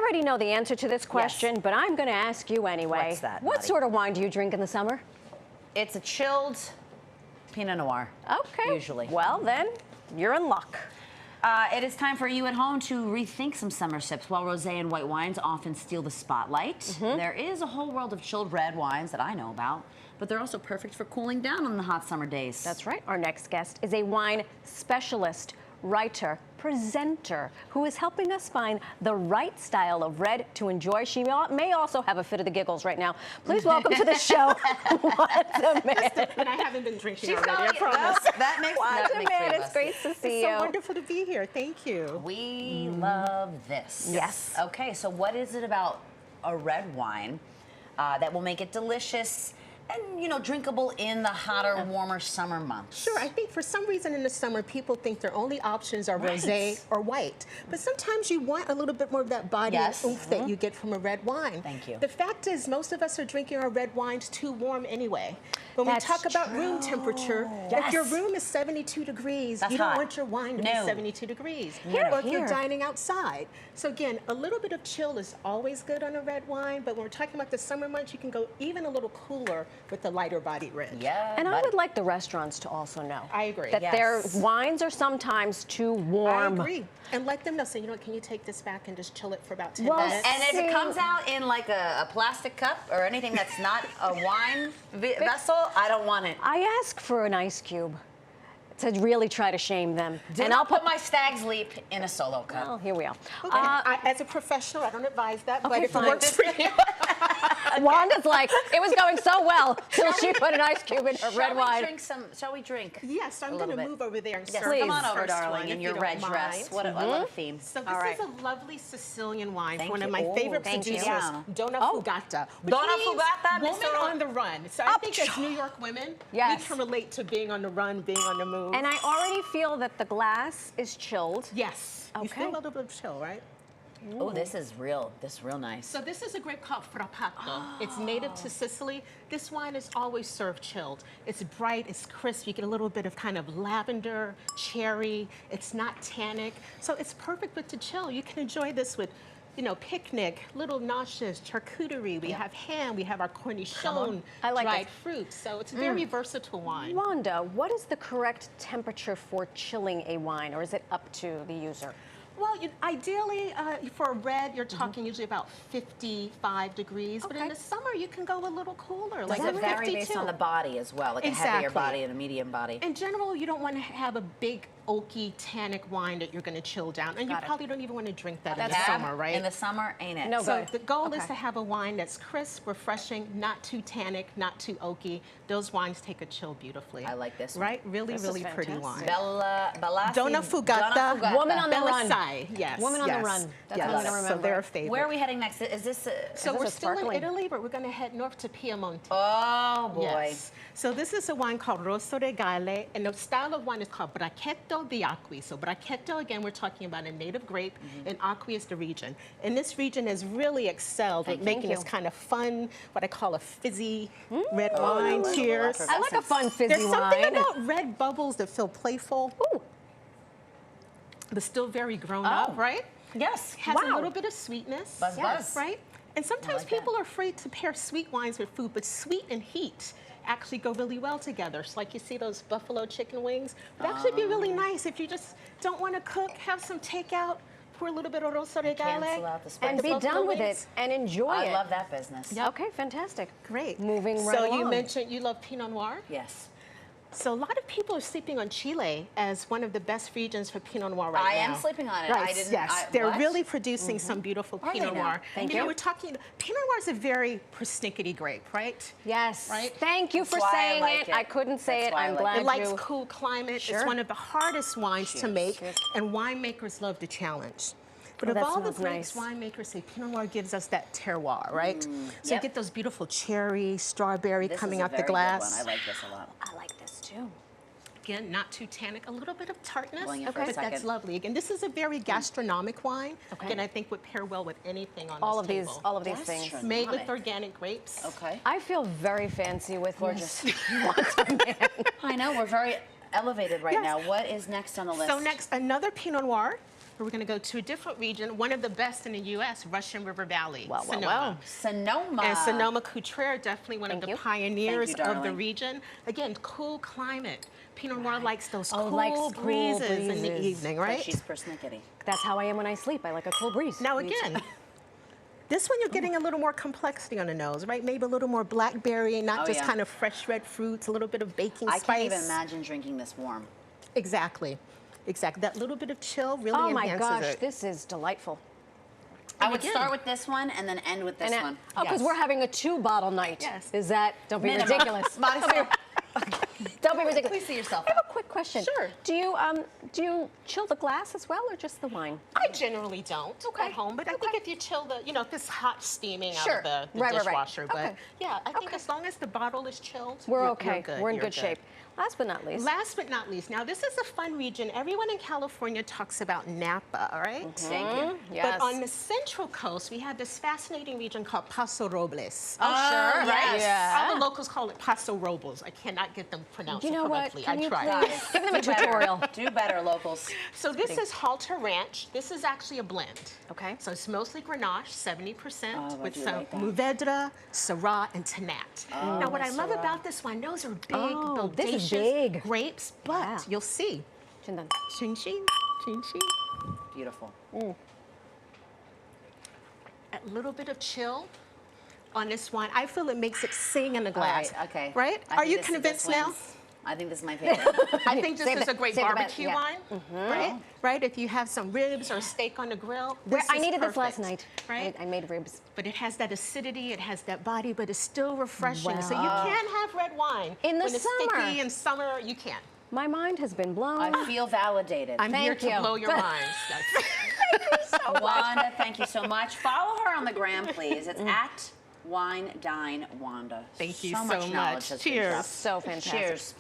already know the answer to this question, but I'm going to ask you anyway. What's that, What Maddie? sort of wine do you drink in the summer? It's a chilled Pinot Noir. Okay. Usually. Well, then, you're in luck. It is time for you at home to rethink some summer sips. While rosé and white wines often steal the spotlight, there is a whole world of chilled red wines that I know about, but they're also perfect for cooling down on the hot summer days. That's right. Our next guest is a wine specialist, writer, presenter, who is helping us find the right style of red to enjoy. She may also have a fit of the giggles right now. Please welcome to the show, Wanda Mann. And I haven't been drinking She's already, I promise. That makes Wanda Mann, it's great to see you. It's so wonderful to be here. Thank you. We love this. Yes. Okay, so what is it about a red wine that will make it delicious and, you know, drinkable in the hotter, warmer summer months? Sure, I think for some reason in the summer, people think their only options are rosé or white. But sometimes you want a little bit more of that body and oomph that you get from a red wine. Thank you. The fact is, most of us are drinking our red wines too warm anyway. When we talk about room temperature, if your room is 72 degrees, you don't want your wine to be 72 degrees. Or if you're dining outside. So again, a little bit of chill is always good on a red wine, but when we're talking about the summer months, you can go even a little cooler with the lighter body red. Yeah. And I would like the restaurants to also know. I agree. That their wines are sometimes too warm. I agree. And let them know, so you know what, can you take this back and just chill it for about 10 Well, minutes? And if it comes out in like a plastic cup or anything that's not a wine vessel, I don't want it. I ask for an ice cube to really try to shame them. And I'll put my Stag's Leap in a solo cup. Oh, here we are. Okay. As a professional, I don't advise that, but if fine. it works for you. Wanda's like, it was going so well till she put an ice cube in her red wine. Shall we drink? Yes, I'm going to move over there and serve please. Come on the over, first darling, one, in if your you red don't dress. mind. What a, I love the theme. So this is a lovely Sicilian wine from one of my you. favorite Thank you. producers, Donna Fugata. which Donna means Fugata, woman Mr. on the run. So I think as New York women, we can relate to being on the run, being on the move. And I already feel that the glass is chilled. Yes. You feel a little bit of chill, right? Oh, this is real. This is real nice. So this is a grape called Frappato. It's native to Sicily. This wine is always served chilled. It's bright, it's crisp. You get a little bit of kind of lavender, cherry. It's not tannic. So it's perfect with to chill. You can enjoy this with, you know, picnic, little noches, charcuterie. We have ham, we have our cornichon, dried fruit. So it's a very versatile wine. Wanda, what is the correct temperature for chilling a wine, or is it up to the user? Well, ideally, for a red, you're talking usually about 55 degrees. But in the summer, you can go a little cooler, like Does it vary 52. based on the body as well, like a heavier body and a medium body? In general, you don't want to have a big, oaky, tannic wine that you're going to chill down. And you probably don't even want to drink that in the summer, right? In the summer, ain't it? No So good. the goal is to have a wine that's crisp, refreshing, not too tannic, not too oaky. Those wines take a chill beautifully. I like this one. Right? Really, really pretty wine. Donna Fugata. Woman on the Run. Yes. Woman on the Run. That's what I'm going to remember. So they're a favorite. Where are we heading next? Is this So we're still in Italy, but we're going to head north to Piemonte. Oh, boy. Yes. So this is a wine called Rosso Regale, and the style of wine is called Bracchetto di Acqui. So Bracchetto, again, we're talking about a native grape, and Acqui is the region. And this region has really excelled at making this kind of fun, what I call a fizzy red wine. Cheers. I like a fun fizzy There's something wine. about red bubbles that feel playful, but still very grown up, right? Yes. Has a little bit of sweetness. Buzz. Right? And sometimes people are afraid to pair sweet wines with food, but sweet and heat actually go really well together. It's like you see those buffalo chicken wings. It would actually be really nice if you just don't want to cook, have some takeout, pour a little bit of Rosso Regale. Cancel out the spice. And be done with it and enjoy it. I love that business. Okay, fantastic. Great. Moving right So along. you mentioned you love Pinot Noir? Yes. So a lot of people are sleeping on Chile as one of the best regions for Pinot Noir right now. I am sleeping on it. Right, I didn't. yes, they're really producing some beautiful Pinot Noir. Thank you. you. We're talking, Pinot Noir is a very persnickety grape, right? Yes. Right? Thank you for That's why I saying like it. it. I couldn't say That's it. why I I'm like glad It likes you. cool climate. Sure. It's one of the hardest wines to make, and winemakers love the challenge. But of all the grapes, winemakers say Pinot Noir gives us that terroir, right? So you get those beautiful cherry, strawberry coming out the glass. I like this a lot. I like this too. Again, not too tannic, a little bit of tartness, for a but that's second. lovely. Again, this is a very gastronomic wine. Again, I think would pair well with anything on this table. All of these things. Made with organic grapes. Okay. I feel very fancy with Gorgeous. Wanda Mann. I know, we're very elevated right now. What is next on the list? So next, another Pinot Noir. But we're going to go to a different region, one of the best in the U.S., Russian River Valley, Well, well, Sonoma. well. Sonoma. And Sonoma-Cutrer, definitely one Thank of you. the pioneers Thank you, of the darling. region. Again, cool climate. Pinot Noir likes those likes cool cool breezes in the breezes. evening, But right? she's persnickety. That's how I am when I sleep. I like a cool breeze. Now again, this one you're getting a little more complexity on the nose, right? Maybe a little more blackberry, not Oh, just yeah. kind of fresh red fruits, a little bit of baking I spice. can't even imagine drinking this warm. Exactly. Exactly. That little bit of chill really Oh my enhances gosh, it. this is delightful. I would again- start with this one and then end with this one. Oh, because Yes. we're having a 2-bottle night. Yes. Is that? Don't be Minimum. ridiculous. Don't be ridiculous. Please see yourself I have out. a quick question. Sure. Do you chill the glass as well, or just the wine? I generally don't Okay. at home, but I think if you chill the, you know, if it's hot steaming Sure. out of the Right, right, right. dishwasher. But Okay. yeah, I think as long as the bottle is chilled, We're you're okay. good. We're in You're good shape. Last but not least. Last but not least, now this is a fun region. Everyone in California talks about Napa, all right? Thank you. Yes. But on the central coast, we have this fascinating region called Paso Robles. Oh, sure. Right? Yeah. All the locals call it Paso Robles. I cannot get them pronounced You know what? correctly. Can I you tried. please give them a Do better. tutorial? Do better, locals. So this is Halter Ranch. This is actually a blend. Okay. So it's mostly Grenache, 70%, Oh, I with do some like that. Mourvedre, Syrah, and Tannat. Oh, now, what I love Syrah. about this one, those are big, Oh, this bodacious is big. grapes, but Wow. you'll see. Chindan. Chin chin, chin chin. Beautiful. A little bit of chill on this wine. I feel it makes it sing in the All glass. right, okay. Right? I Are think you this convinced now? wins. I think this is my favorite. I think this Save is the- a great save the best, barbecue yeah. wine, right? Right? If you have some ribs or steak on the grill, Where- this I is needed this last perfect, night. right? I made ribs. But it has that acidity, it has that body, but it's still refreshing. So you Wow. can have red wine. In the when it's summer. sticky in summer, you can. My mind has been blown. I feel validated. I'm here Thank to you. blow your minds. That's- Wanda, thank you so much. Follow her on the gram, please. It's at Wine Dine Wanda. Thank you so much. much. Knowledge has been Cheers. dropped. So fantastic. Cheers.